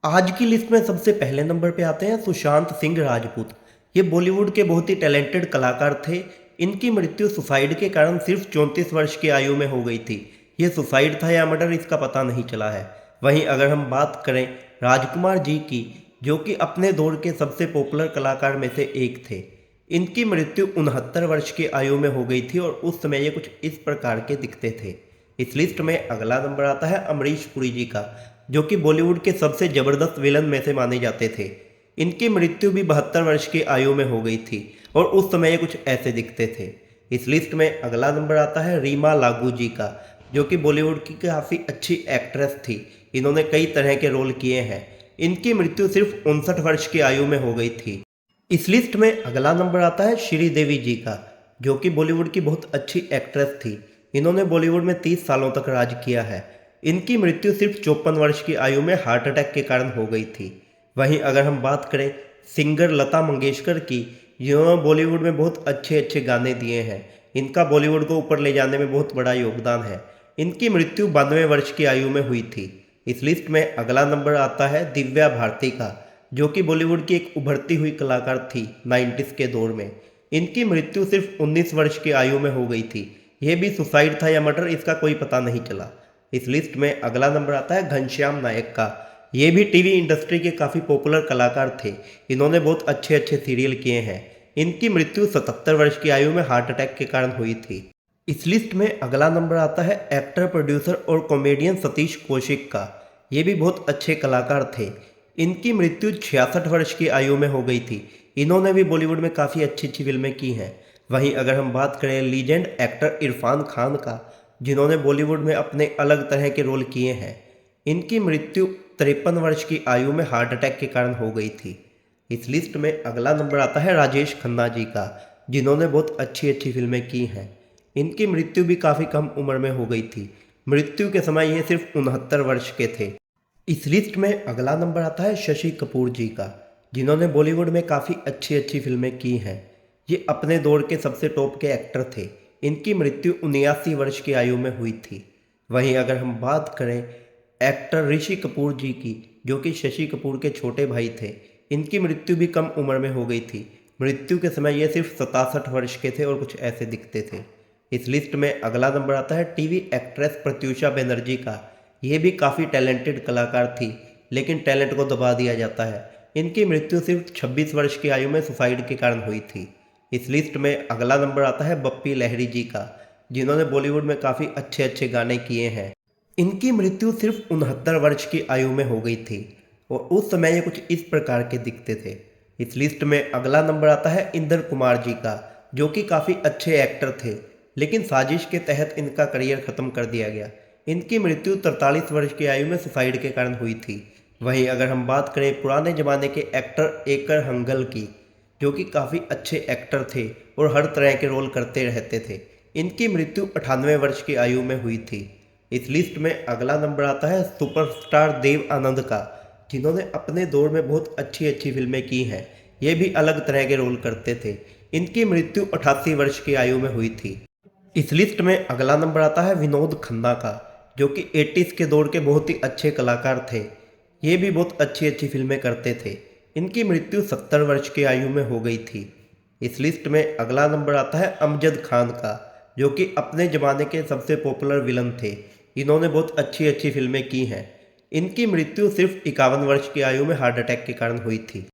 आज की लिस्ट में सबसे पहले नंबर पे आते हैं सुशांत सिंह राजपूत। ये बॉलीवुड के बहुत ही टैलेंटेड कलाकार थे। इनकी मृत्यु सुसाइड के कारण सिर्फ 34 वर्ष की आयु में हो गई थी। ये सुसाइड था या मर्डर, इसका पता नहीं चला है। वहीं अगर हम बात करें राजकुमार जी की, जो कि अपने दौर के सबसे पॉपुलर कलाकार में से एक थे, इनकी मृत्यु 69 वर्ष की आयु में हो गई थी और उस समय ये कुछ इस प्रकार के दिखते थे। इस लिस्ट में अगला नंबर आता है अमरीश पुरी जी का, जो कि बॉलीवुड के सबसे ज़बरदस्त विलन में से माने जाते थे। इनकी मृत्यु भी 72 वर्ष की आयु में हो गई थी और उस समय ये कुछ ऐसे दिखते थे। इस लिस्ट में अगला नंबर आता है रीमा लागू जी का, जो कि बॉलीवुड की काफ़ी अच्छी एक्ट्रेस थी। इन्होंने कई तरह के रोल किए हैं। इनकी मृत्यु सिर्फ 59 वर्ष की आयु में हो गई थी। इस लिस्ट में अगला नंबर आता है श्रीदेवी जी का, जो कि बॉलीवुड की बहुत अच्छी एक्ट्रेस थी। इन्होंने बॉलीवुड में 30 सालों तक राज किया है। इनकी मृत्यु सिर्फ 54 वर्ष की आयु में हार्ट अटैक के कारण हो गई थी। वहीं अगर हम बात करें सिंगर लता मंगेशकर की, जिन्होंने बॉलीवुड में बहुत अच्छे अच्छे गाने दिए हैं, इनका बॉलीवुड को ऊपर ले जाने में बहुत बड़ा योगदान है। इनकी मृत्यु 92 वर्ष की आयु में हुई थी। इस लिस्ट में अगला नंबर आता है दिव्या भारती का, जो कि बॉलीवुड की एक उभरती हुई कलाकार थी 90s के दौर में। इनकी मृत्यु सिर्फ 19 वर्ष की आयु में हो गई थी। यह भी सुसाइड था या मर्डर, इसका कोई पता नहीं चला। इस लिस्ट में अगला नंबर आता है घनश्याम नायक का। ये भी टीवी इंडस्ट्री के काफ़ी पॉपुलर कलाकार थे। इन्होंने बहुत अच्छे अच्छे सीरियल किए हैं। इनकी मृत्यु 77 वर्ष की आयु में हार्ट अटैक के कारण हुई थी। इस लिस्ट में अगला नंबर आता है एक्टर, प्रोड्यूसर और कॉमेडियन सतीश कौशिक का। ये भी बहुत अच्छे कलाकार थे। इनकी मृत्यु 66 वर्ष की आयु में हो गई थी। इन्होंने भी बॉलीवुड में काफ़ी अच्छी अच्छी फिल्में की हैं। वहीं अगर हम बात करें लीजेंड एक्टर इरफान खान का, जिन्होंने बॉलीवुड में अपने अलग तरह के रोल किए हैं, इनकी मृत्यु 53 वर्ष की आयु में हार्ट अटैक के कारण हो गई थी। इस लिस्ट में अगला नंबर आता है राजेश खन्ना जी का, जिन्होंने बहुत अच्छी अच्छी फिल्में की हैं। इनकी मृत्यु भी काफ़ी कम उम्र में हो गई थी। मृत्यु के समय ये सिर्फ 69 वर्ष के थे। इस लिस्ट में अगला नंबर आता है शशि कपूर जी का, जिन्होंने बॉलीवुड में काफ़ी अच्छी अच्छी फिल्में की हैं। ये अपने दौर के सबसे टॉप के एक्टर थे। इनकी मृत्यु 79 वर्ष की आयु में हुई थी। वहीं अगर हम बात करें एक्टर ऋषि कपूर जी की, जो कि शशि कपूर के छोटे भाई थे, इनकी मृत्यु भी कम उम्र में हो गई थी। मृत्यु के समय ये सिर्फ 67 वर्ष के थे और कुछ ऐसे दिखते थे। इस लिस्ट में अगला नंबर आता है टीवी एक्ट्रेस प्रत्यूषा बनर्जी का। ये भी काफ़ी टैलेंटेड कलाकार थी, लेकिन टैलेंट को दबा दिया जाता है। इनकी मृत्यु सिर्फ 26 वर्ष की आयु में सुसाइड के कारण हुई थी। इस लिस्ट में अगला नंबर आता है बप्पी लहरी जी का, जिन्होंने बॉलीवुड में काफ़ी अच्छे अच्छे गाने किए हैं। इनकी मृत्यु सिर्फ 69 वर्ष की आयु में हो गई थी और उस समय ये कुछ इस प्रकार के दिखते थे। इस लिस्ट में अगला नंबर आता है इंद्र कुमार जी का, जो कि काफ़ी अच्छे एक्टर थे, लेकिन साजिश के तहत इनका करियर ख़त्म कर दिया गया। इनकी मृत्यु 43 वर्ष की आयु में सुसाइड के कारण हुई थी। वहीं अगर हम बात करें पुराने ज़माने के एक्टर एकर हंगल की, जो कि काफ़ी अच्छे एक्टर थे और हर तरह के रोल करते रहते थे, इनकी मृत्यु 98 वर्ष की आयु में हुई थी। इस लिस्ट में अगला नंबर आता है सुपरस्टार देव आनंद का, जिन्होंने अपने दौर में बहुत अच्छी अच्छी फिल्में की हैं। ये भी अलग तरह के रोल करते थे। इनकी मृत्यु 88 वर्ष की आयु में हुई थी। इस लिस्ट में अगला नंबर आता है विनोद खन्ना का, जो कि 80s के दौर के बहुत ही अच्छे कलाकार थे। ये भी बहुत अच्छी अच्छी फिल्में करते थे। इनकी मृत्यु 70 वर्ष की आयु में हो गई थी। इस लिस्ट में अगला नंबर आता है अमजद खान का, जो कि अपने ज़माने के सबसे पॉपुलर विलन थे। इन्होंने बहुत अच्छी अच्छी फिल्में की हैं। इनकी मृत्यु सिर्फ 51 वर्ष की आयु में हार्ट अटैक के कारण हुई थी।